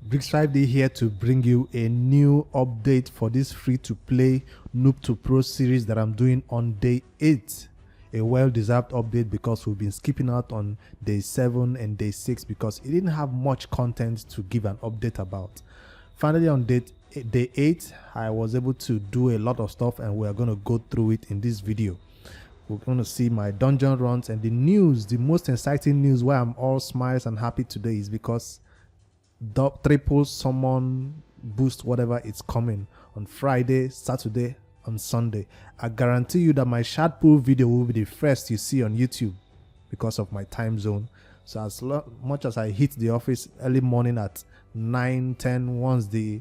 Bricks 5D here to bring you a new update for this free-to-play Noob to Pro series that I'm doing on day 8. A well-deserved update because we've been skipping out on day 7 and day 6 because it didn't have much content to give an update about. Finally, on day 8, I was able to do a lot of stuff and we are going to go through it in this video. We're going to see my dungeon runs and the news, the most exciting news why I'm all smiles and happy today is because triple summon boost whatever it's coming on Friday, Saturday, on Sunday. I guarantee you that my shard pool video will be the first you see on YouTube because of my time zone. So as much as I hit the office early morning at 9-10 once the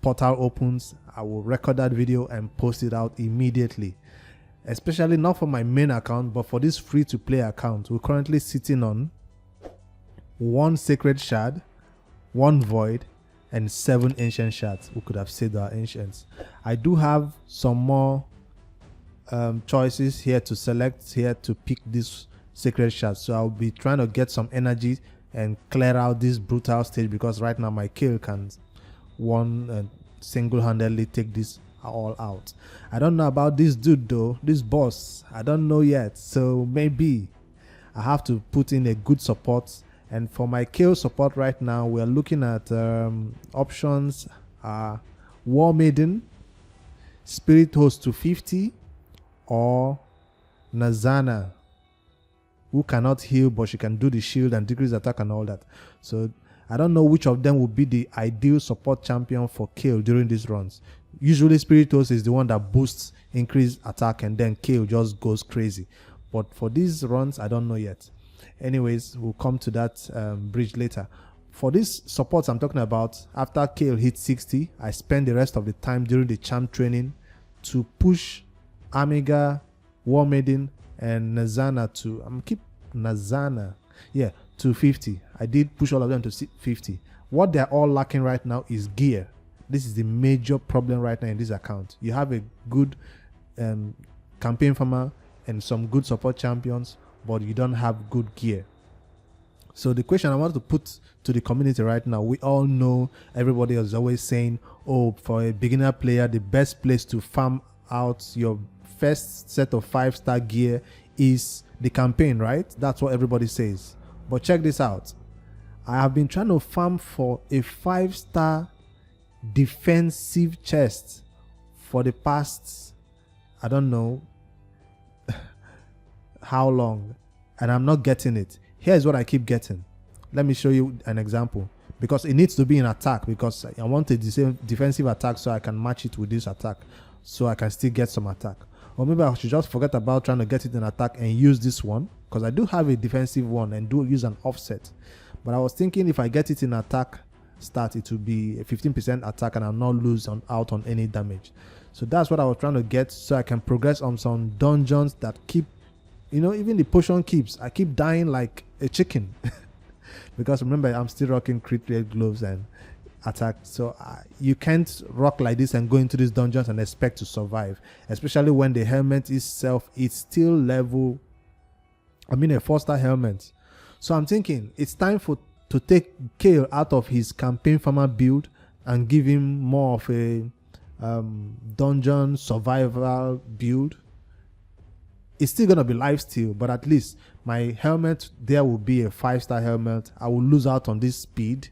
portal opens, I will record that video and post it out immediately. Especially not for my main account, but for this free to play account. We're currently sitting on 1 sacred shard, 1 void, and 7 ancient shards. We could have said our ancients. I do have some more choices here to select, here to pick this sacred shard. So I'll be trying to get some energy and clear out this brutal stage because right now my kill can single-handedly take this all out. I don't know about this dude though, this boss. I don't know yet. So maybe I have to put in a good support. And for my kill support right now, we are looking at options War Maiden, Spirit Host 250, or Nazana, who cannot heal but she can do the shield and decrease attack and all that. So I don't know which of them would be the ideal support champion for kill during these runs. Usually Spirit Host is the one that boosts increased attack and then kill just goes crazy. But for these runs, I don't know yet. Anyways, we'll come to that bridge later. For this supports I'm talking about, after Kale hits 60, I spend the rest of the time during the champ training to push Amiga, War Maiden, and Nazana to 50. I did push all of them to 50. What they're all lacking right now is gear. This is the major problem right now in this account. You have a good campaign farmer and some good support champions, but you don't have good gear. So the question I want to put to the community right now, we all know everybody is always saying, oh, for a beginner player, the best place to farm out your first set of 5-star gear is the campaign, right? That's what everybody says. But check this out. I have been trying to farm for a 5-star defensive chest for the past, I don't know how long, and I'm not getting it. Here's what I keep getting. Let me show you an example, because it needs to be in attack, because I want a defensive attack so I can match it with this attack so I can still get some attack. Or maybe I should just forget about trying to get it in attack and use this one, because I do have a defensive one and do use an offset. But I was thinking if I get it in attack start, it will be a 15% attack and I'll not lose out on any damage. So that's what I was trying to get so I can progress on some dungeons that keep, you know, even the potion keeps. I keep dying like a chicken. Because remember, I'm still rocking crit rate gloves and attack. So you can't rock like this and go into these dungeons and expect to survive. Especially when the helmet itself is still level, a 4-star helmet. So I'm thinking it's time to take Kale out of his campaign farmer build and give him more of a dungeon survival build. It's still gonna be lifesteal, but at least my helmet there will be a 5-star helmet. I will lose out on this speed.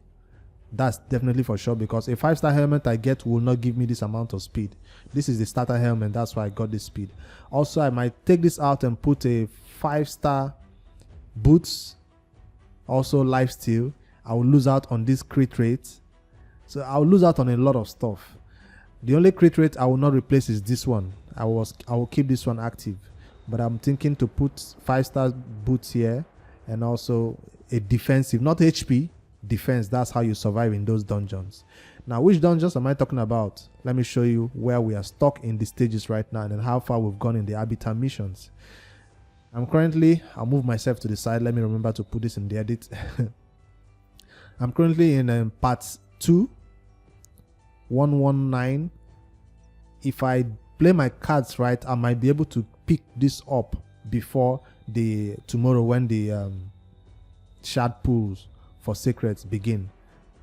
That's definitely for sure, because a 5-star helmet I get will not give me this amount of speed. This is the starter helmet, that's why I got this speed. Also, I might take this out and put a 5-star boots, also lifesteal. I will lose out on this crit rate. So I will lose out on a lot of stuff. The only crit rate I will not replace is this one. I will keep this one active. But I'm thinking to put 5-star boots here and also a defensive, not HP, defense. That's how you survive in those dungeons. Now, which dungeons am I talking about? Let me show you where we are stuck in the stages right now and then how far we've gone in the arbiter missions. I'll move myself to the side. Let me remember to put this in the edit. I'm currently in part 2, 119. If I play my cards right, I might be able to pick this up before tomorrow when the shard pools for secrets begin.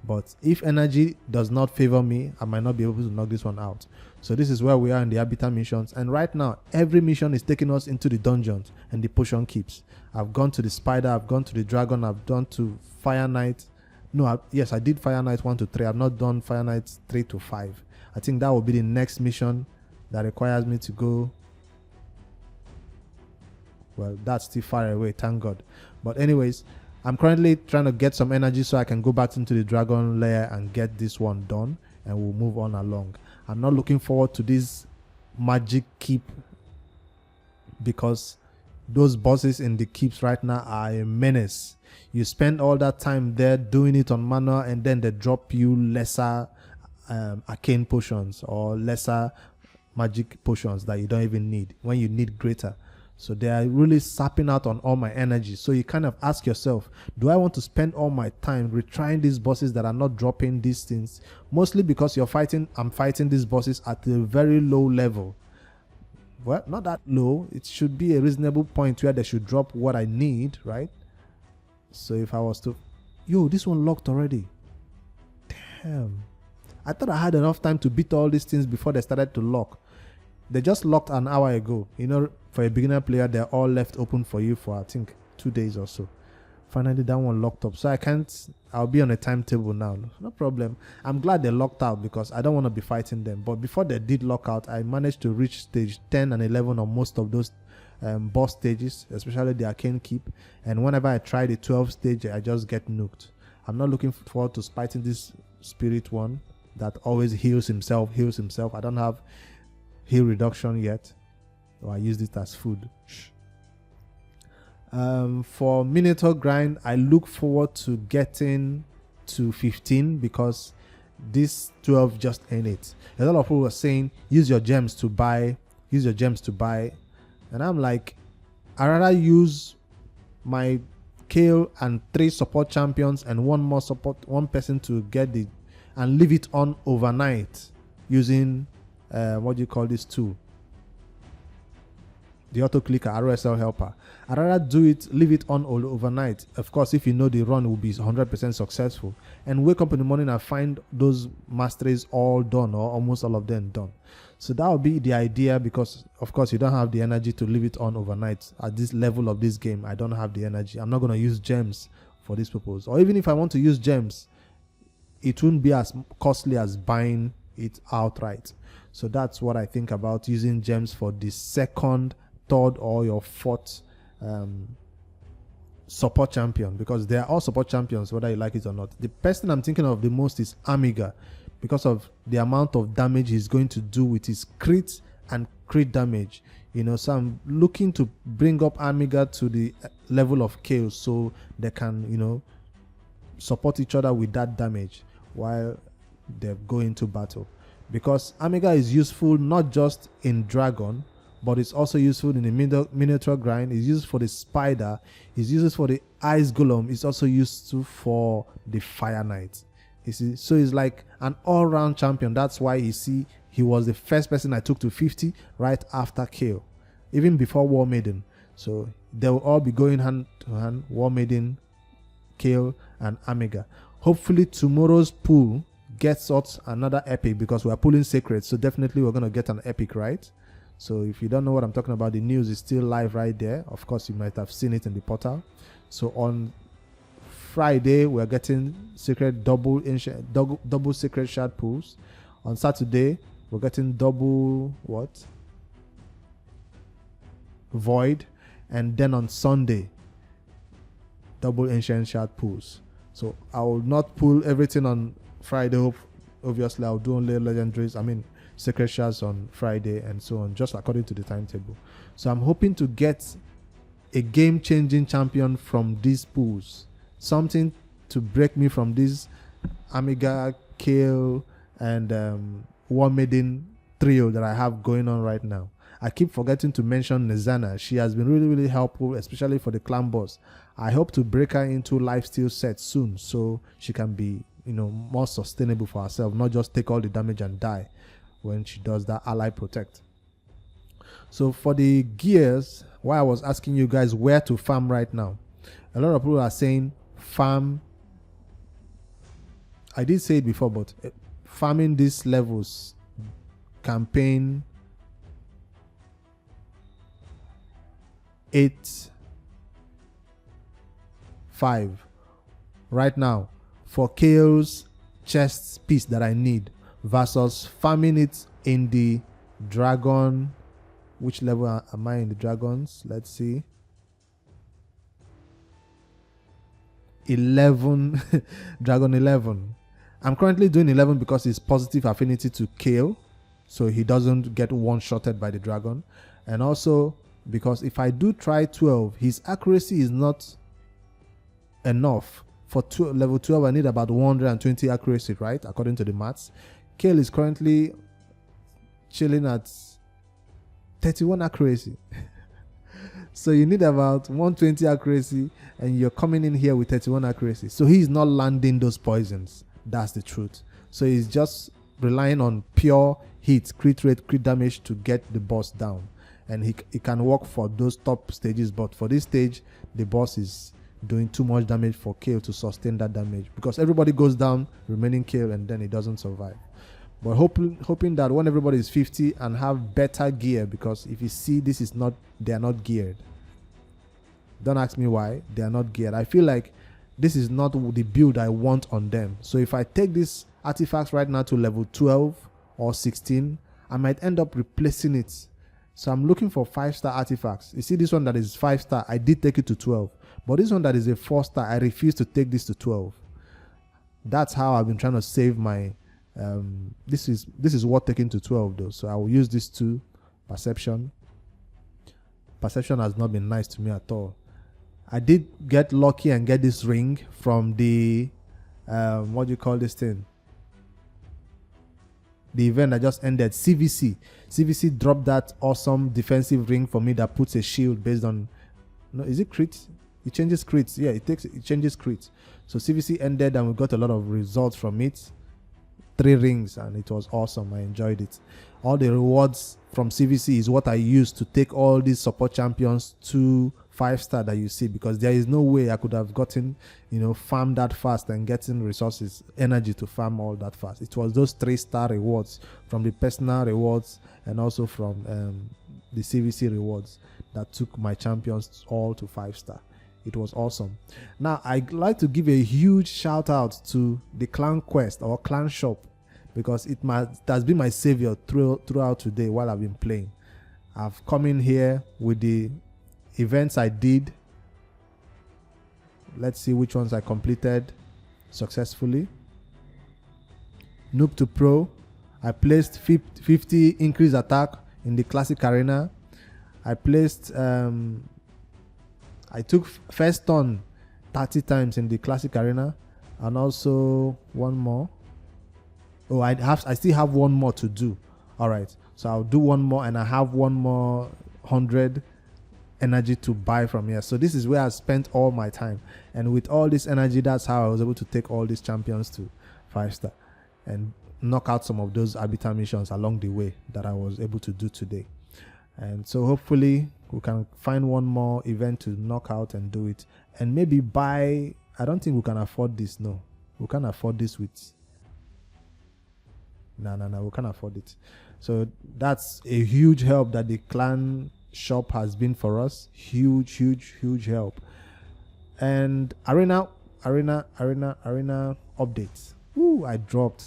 But if energy does not favor me, I might not be able to knock this one out. So this is where we are in the arbiter missions. And right now, every mission is taking us into the dungeons and the potion keeps. I've gone to the spider, I've gone to the dragon, I've done to Fire Knight. No, yes, I did Fire Knight 1 to 3. I've not done Fire Knight 3 to 5. I think that will be the next mission that requires me to go. Well, that's still far away, thank God. But anyways, I'm currently trying to get some energy so I can go back into the dragon lair and get this one done, and we'll move on along. I'm not looking forward to this magic keep, because those bosses in the keeps right now are a menace. You spend all that time there doing it on manual, and then they drop you lesser arcane potions or lesser magic potions that you don't even need when you need greater. So they are really sapping out on all my energy. So you kind of ask yourself, do I want to spend all my time retrying these bosses that are not dropping these things? Mostly because I'm fighting these bosses at a very low level. Well, not that low. It should be a reasonable point where they should drop what I need, right? So if I was to... Yo, this one locked already. Damn. I thought I had enough time to beat all these things before they started to lock. They just locked an hour ago. You know, for a beginner player, they're all left open for you for, I think, 2 days or so. Finally, that one locked up. So I'll be on a timetable now. No problem. I'm glad they locked out because I don't want to be fighting them. But before they did lock out, I managed to reach stage 10 and 11 on most of those boss stages, especially the Arcane Keep. And whenever I try the 12th stage, I just get nuked. I'm not looking forward to fighting this spirit one that always heals himself. I don't have heal reduction yet. So I used it as food. For Minotaur grind, I look forward to getting to 15 because this 12 just ain't it. A lot of people were saying use your gems to buy, and I'm like, I rather use my Kale and 3 support champions and one person to get the, and leave it on overnight using what do you call this tool? The auto clicker RSL helper. I'd rather leave it on all overnight. Of course, if you know the run will be 100% successful, and wake up in the morning and find those masteries all done or almost all of them done. So that would be the idea, because of course you don't have the energy to leave it on overnight at this level of this game. I don't have the energy. I'm not going to use gems for this purpose, or even if I want to use gems, it won't be as costly as buying it outright. So that's what I think about using gems for the second, third, or your fourth support champion, because they are all support champions whether you like it or not. The person I'm thinking of the most is Amiga, because of the amount of damage he's going to do with his crit and crit damage. You know, so I'm looking to bring up Amiga to the level of chaos so they can, you know, support each other with that damage while they go into battle. Because Amiga is useful not just in Dragon, but it's also useful in the Minotaur grind. It's used for the Spider. It's used for the Ice Golem. It's also useful for the Fire Knight. You see, so he's like an all-round champion. That's why he was the first person I took to 50 right after Kale, even before War Maiden. So they will all be going hand to hand, War Maiden, Kale, and Amiga. Hopefully tomorrow's pool gets us another epic, because we are pulling Sacred. So definitely we're going to get an epic, right? So if you don't know what I'm talking about, the news is still live right there. Of course, you might have seen it in the portal. So on Friday, we're getting Sacred double Sacred Shard pools. On Saturday, we're getting double Void. And then on Sunday, double Ancient Shard pools. So I will not pull everything on Friday. Obviously, I'll do only legendaries. Sacred Shards on Friday and so on, just according to the timetable. So I'm hoping to get a game-changing champion from these pools. Something to break me from this Amiga, Kale, and War Maiden trio that I have going on right now. I keep forgetting to mention Nizana. She has been really, really helpful, especially for the clan boss. I hope to break her into lifesteal sets soon, so she can be, more sustainable for herself, not just take all the damage and die when she does that ally protect. So for the gears, why I was asking you guys where to farm right now, a lot of people are saying farm I did say it before, but farming these levels, campaign 8-5 right now for Kale's chest piece that I need versus farming it in the dragon. Which level am I in the dragons? Let's see. 11. Dragon 11. I'm currently doing 11 because it's positive affinity to Kale, so he doesn't get one-shotted by the dragon. And also because if I do try 12, his accuracy is not enough. For level 12, I need about 120 accuracy, right? According to the maths. Kale is currently chilling at 31 accuracy. So you need about 120 accuracy, and you're coming in here with 31 accuracy. So he's not landing those poisons. That's the truth. So he's just relying on pure hit, crit rate, crit damage to get the boss down. And he can work for those top stages, but for this stage, the boss is doing too much damage for Kale to sustain that damage, because everybody goes down, remaining Kale, and then he doesn't survive. But hoping that when everybody is 50 and have better gear, because if you see, they are not geared. Don't ask me why they are not geared. I feel like this is not the build I want on them. So if I take these artifacts right now to level 12 or 16, I might end up replacing it. So I'm looking for 5-star artifacts. You see this one that is 5-star, I did take it to 12. But this one that is a 4-star, I refuse to take this to 12. That's how I've been trying to save my this is worth taking to 12 though, so I will use this to perception. Perception has not been nice to me at all. I did get lucky and get this ring from the what do you call this thing, the event that just ended, CVC dropped that awesome defensive ring for me that puts a shield based on, no, is it crit? It changes crits. Yeah, it changes crits. So CVC ended and we got a lot of results from it. 3 rings, and it was awesome. I enjoyed it. All the rewards from CVC is what I use to take all these support champions to 5-star that you see, because there is no way I could have gotten, farm that fast and getting resources, energy to farm all that fast. It was those 3-star rewards from the personal rewards and also from the CVC rewards that took my champions all to 5-star. It was awesome. Now, I'd like to give a huge shout out to the Clan Quest or Clan Shop, because it has been my savior throughout today while I've been playing. I've come in here with the events I did. Let's see which ones I completed successfully. Noob to Pro. I placed 50 increased attack in the classic arena. I placed I took first turn 30 times in the classic arena, and also one more. Oh, I still have one more to do. All right, so I'll do one more, and I have one more 100 energy to buy from here. So this is where I spent all my time, and with all this energy, that's how I was able to take all these champions to 5-star and knock out some of those arbiter missions along the way that I was able to do today. And so hopefully we can find one more event to knock out and do it, and maybe buy. I don't think we can afford this. No, we can't afford this with. No, we can't afford it. So that's a huge help that the Clan Shop has been for us. Huge help. And arena updates. Ooh, I dropped.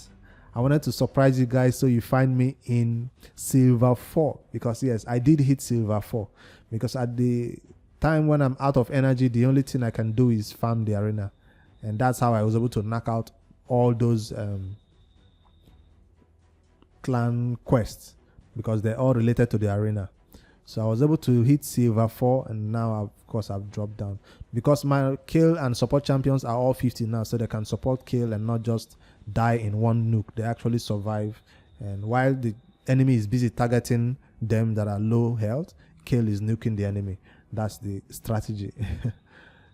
I wanted to surprise you guys, so you find me in Silver 4, because yes, I did hit Silver 4, because at the time when I'm out of energy, the only thing I can do is farm the arena, and that's how I was able to knock out all those clan quests, because they're all related to the arena. So I was able to hit Silver 4, and now of course I've dropped down, because my kill and support champions are all 50 now, so they can support kill and not just die in one nuke. They actually survive, and while the enemy is busy targeting them that are low health, kill is nuking the enemy. That's the strategy.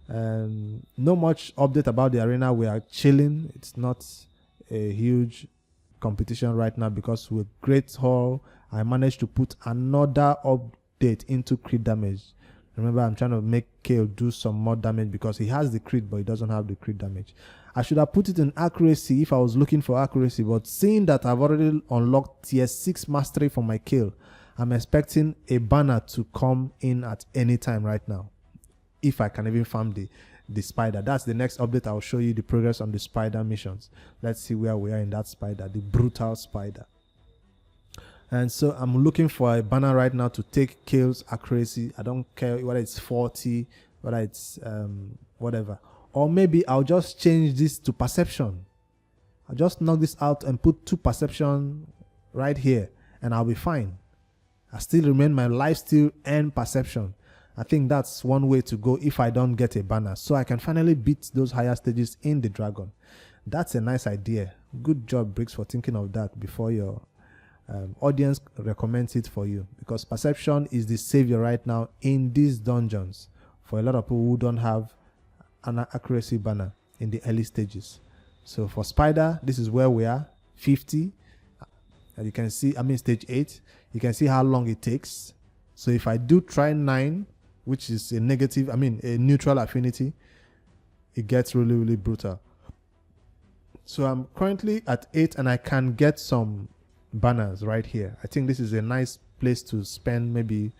And no much update about the arena. We are chilling. It's not a huge competition right now, because with Great Hall I managed to put another update into crit damage. Remember, I'm trying to make Kale do some more damage because he has the crit, but he doesn't have the crit damage. I should have put it in accuracy if I was looking for accuracy, but seeing that I've already unlocked tier 6 mastery for my Kale, I'm expecting a banner to come in at any time right now. If I can even farm the spider. That's the next update. I'll show you the progress on the spider missions. Let's see where we are in that spider, the brutal spider. And so I'm looking for a banner right now to take Kale's accuracy. I don't care whether it's 40, whether it's whatever. Or maybe I'll just change this to perception. I'll just knock this out and put 2 perception right here, and I'll be fine. I still remain my lifesteal and perception. I think that's one way to go if I don't get a banner, so I can finally beat those higher stages in the dragon. That's a nice idea. Good job, Briggs, for thinking of that before your audience recommends it for you, because perception is the savior right now in these dungeons for a lot of people who don't have an accuracy banner in the early stages. So for spider, this is where we are, 50. And you can see, stage 8. You can see how long it takes. So if I do try 9, which is a neutral affinity, it gets really, really brutal. So I'm currently at 8 and I can get some banners right here. I think this is a nice place to spend maybe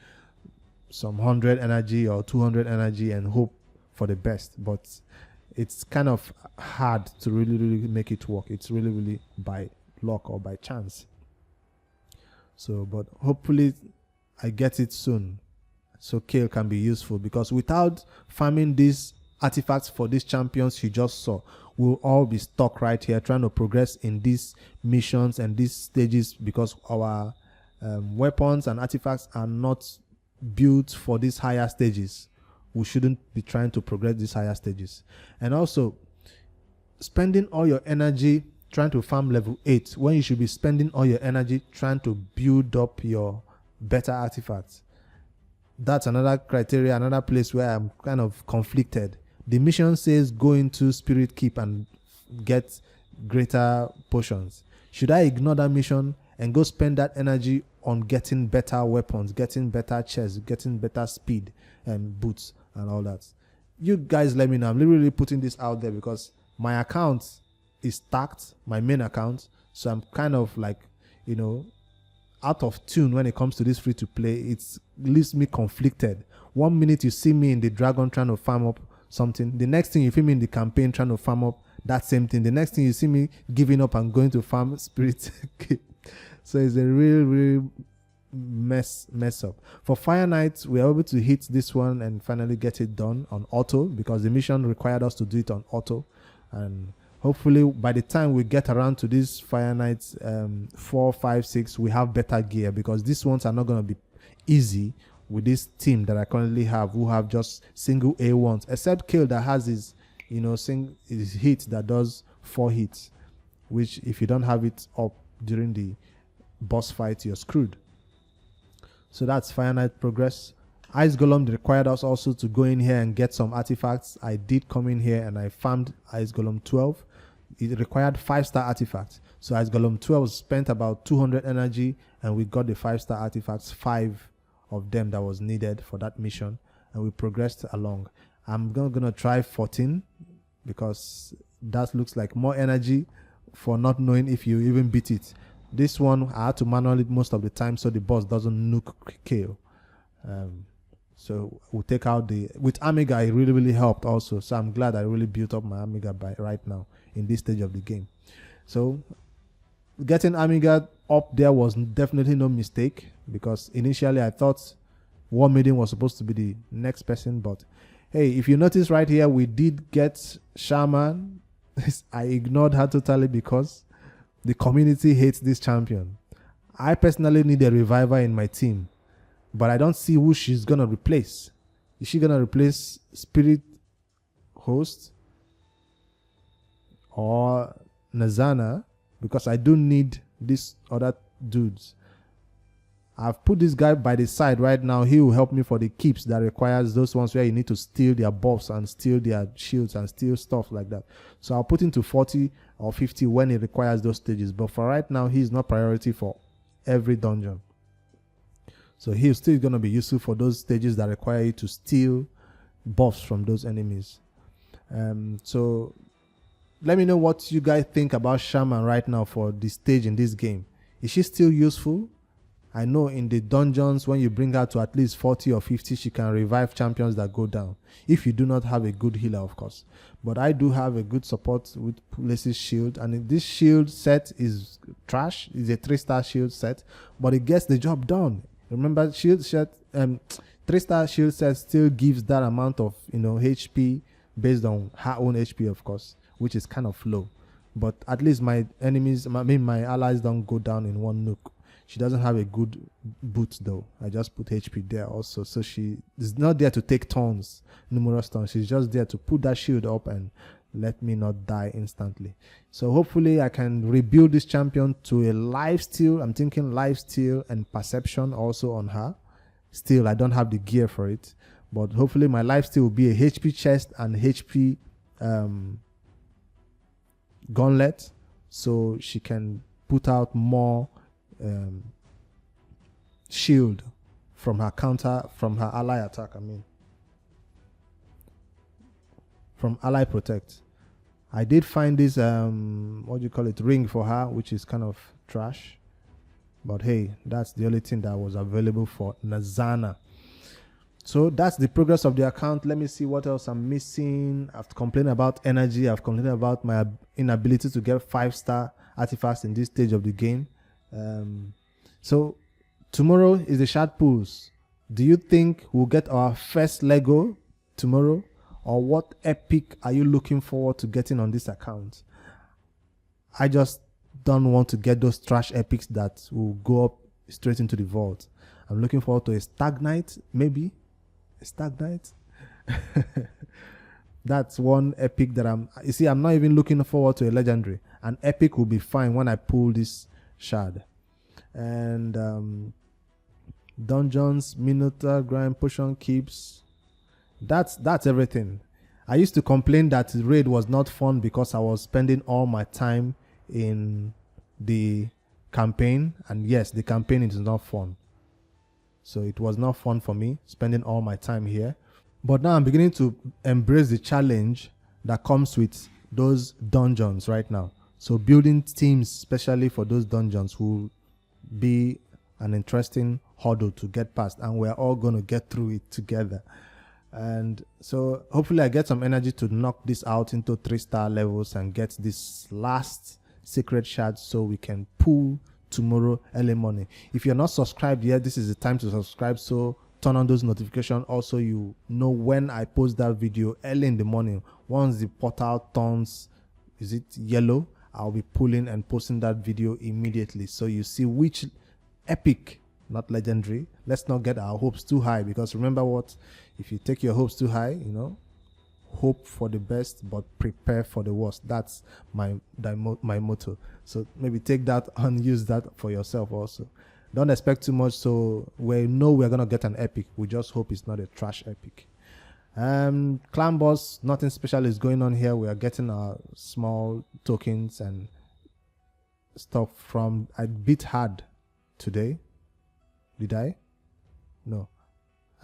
some 100 energy or 200 energy and hope for the best. But it's kind of hard to really, really make it work. It's really, really by luck or by chance. So, but hopefully I get it soon, so Kale can be useful, because without farming these artifacts for these champions you just saw, we'll all be stuck right here trying to progress in these missions and these stages, because our weapons and artifacts are not built for these higher stages. We shouldn't be trying to progress these higher stages. And also, spending all your energy trying to farm level 8 when you should be spending all your energy trying to build up your better artifacts. That's another criteria, another place where I'm kind of conflicted. The mission says go into Spirit Keep and get greater potions. Should I ignore that mission and go spend that energy on getting better weapons, getting better chests, getting better speed and boots and all that? You guys let me know. I'm literally putting this out there because my account is stacked, my main account, so I'm kind of like, out of tune when it comes to this free to play. It leaves me conflicted. One minute you see me in the dragon trying to farm up something, the next thing you feel me in the campaign trying to farm up that same thing, the next thing you see me giving up and going to farm Spirit. So it's a real mess up. For Fire Knight, we are able to hit this one and finally get it done on auto, because the mission required us to do it on auto. And hopefully by the time we get around to this Fire Knights 4, 5, 6, we have better gear, because these ones are not going to be easy with this team that I currently have, who have just single A1s, except Kill that has his his hit that does 4 hits, which if you don't have it up during the boss fight, you're screwed. So that's Fire Knight progress. Ice Golem required us also to go in here and get some artifacts. I did come in here and I farmed Ice Golem 12. It required 5-star artifacts. So Ice Golem 12 spent about 200 energy and we got the 5-star artifacts, 5 of them that was needed for that mission, and we progressed along. I'm gonna try 14 because that looks like more energy for not knowing if you even beat it. This one I had to manually most of the time so the boss doesn't nuke Kale. So we'll take out with Amiga. It really helped also, so I'm glad I really built up my Amiga by right now in this stage of the game. So getting Amiga up there was definitely no mistake, because initially I thought War Maiden was supposed to be the next person, but hey, if you notice right here, we did get Shaman. I ignored her totally because the community hates this champion. I personally need a reviver in my team, but I don't see who she's gonna replace. Is she gonna replace Spirit Host or Nazana? Because I do need these other dudes. I've put this guy by the side right now. He will help me for the keeps that requires those ones where you need to steal their buffs and steal their shields and steal stuff like that. So I'll put him to 40 or 50 when it requires those stages. But for right now, he's not priority for every dungeon. So he's still going to be useful for those stages that require you to steal buffs from those enemies. So let me know what you guys think about Shaman right now for the stage in this game. Is she still useful? I know in the dungeons, when you bring her to at least 40 or 50, she can revive champions that go down. If you do not have a good healer, of course. But I do have a good support with Pulace's shield. And this shield set is trash. It's a 3-star shield set. But it gets the job done. Remember, shield set, 3-star shield set still gives that amount of HP based on her own HP, of course, which is kind of low. But at least my allies don't go down in one nuke. She doesn't have a good boot though. I just put HP there also. So she is not there to take turns, numerous turns. She's just there to put that shield up and let me not die instantly. So hopefully I can rebuild this champion to a lifesteal. I'm thinking lifesteal and perception also on her. Still, I don't have the gear for it. But hopefully my lifesteal will be a HP chest and HP gauntlet. So she can put out more shield from her ally attack. From ally protect. I did find this ring for her, which is kind of trash, but hey, that's the only thing that was available for Nazana. So that's the progress of the account. Let me see what else I'm missing. I've complained about energy. I've complained about my inability to get 5-star artifacts in this stage of the game. So tomorrow is the shard pools. Do you think we'll get our first Lego tomorrow? Or what epic are you looking forward to getting on this account? I just don't want to get those trash epics that will go up straight into the vault. I'm looking forward to a Stagnite, maybe. A Stagnite? That's one epic that I'm not even looking forward to a legendary. An epic will be fine when I pull this shard. And dungeons, Minotaur, grind, potion keeps. That's everything. I used to complain that raid was not fun because I was spending all my time in the campaign. And yes, the campaign is not fun. So it was not fun for me spending all my time here. But now I'm beginning to embrace the challenge that comes with those dungeons right now. So building teams, especially for those dungeons, will be an interesting hurdle to get past. And we're all going to get through it together. And so hopefully I get some energy to knock this out into 3-star levels and get this last secret shard so we can pull tomorrow early morning. If you're not subscribed yet, this is the time to subscribe. So turn on those notifications. Also, you know when I post that video early in the morning. Once the portal turns, is it yellow? I'll be pulling and posting that video immediately. So you see which epic, not legendary. Let's not get our hopes too high, because remember what? If you take your hopes too high, hope for the best, but prepare for the worst. That's my motto. So maybe take that and use that for yourself also. Don't expect too much. So we know we're going to get an epic. We just hope it's not a trash epic. Clan boss, nothing special is going on here. We are getting our small tokens and stuff from. I beat hard today. Did I? No.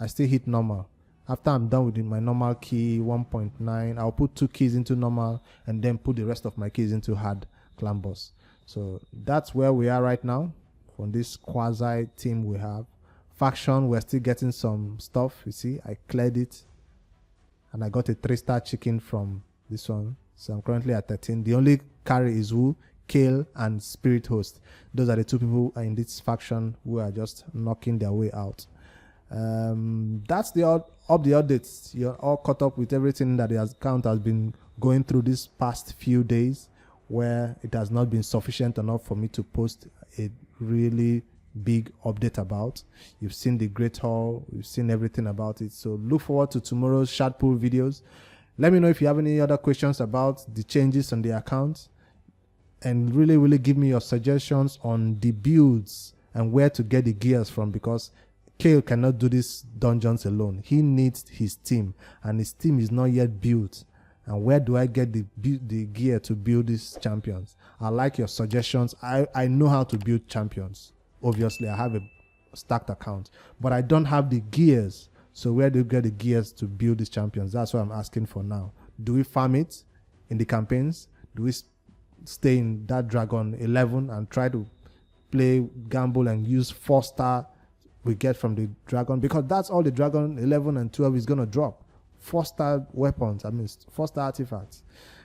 I still hit normal. After I'm done with my normal key 1.9, I'll put 2 keys into normal and then put the rest of my keys into hard clan boss. So that's where we are right now from this quasi team we have. Faction, we're still getting some stuff. You see, I cleared it and I got a 3-star chicken from this one. So I'm currently at 13. The only carry is Wu, Kale, and Spirit Host. Those are the 2 people in this faction who are just knocking their way out. That's the updates. You're all caught up with everything that the account has been going through this past few days, where it has not been sufficient enough for me to post a really big update about. You've seen the Great Hall, you've seen everything about it. So look forward to tomorrow's shard pool videos. Let me know if you have any other questions about the changes on the account, and really give me your suggestions on the builds and where to get the gears from, because Kale cannot do these dungeons alone. He needs his team, and his team is not yet built. And where do I get the gear to build these champions? I like your suggestions. I know how to build champions. Obviously, I have stacked accounts, but I don't have the gears. So where do you get the gears to build these champions? That's what I'm asking for now. Do we farm it in the campaigns? Do we stay in that Dragon 11 and try to play gamble and use 4-star we get from the Dragon? Because that's all the Dragon 11 and 12 is going to drop. 4-star weapons, 4-star artifacts.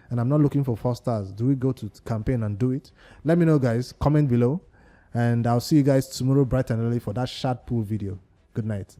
And I'm not looking for 4 stars. Do we go to campaign and do it? Let me know, guys. Comment below. And I'll see you guys tomorrow bright and early for that shard pool video. Good night.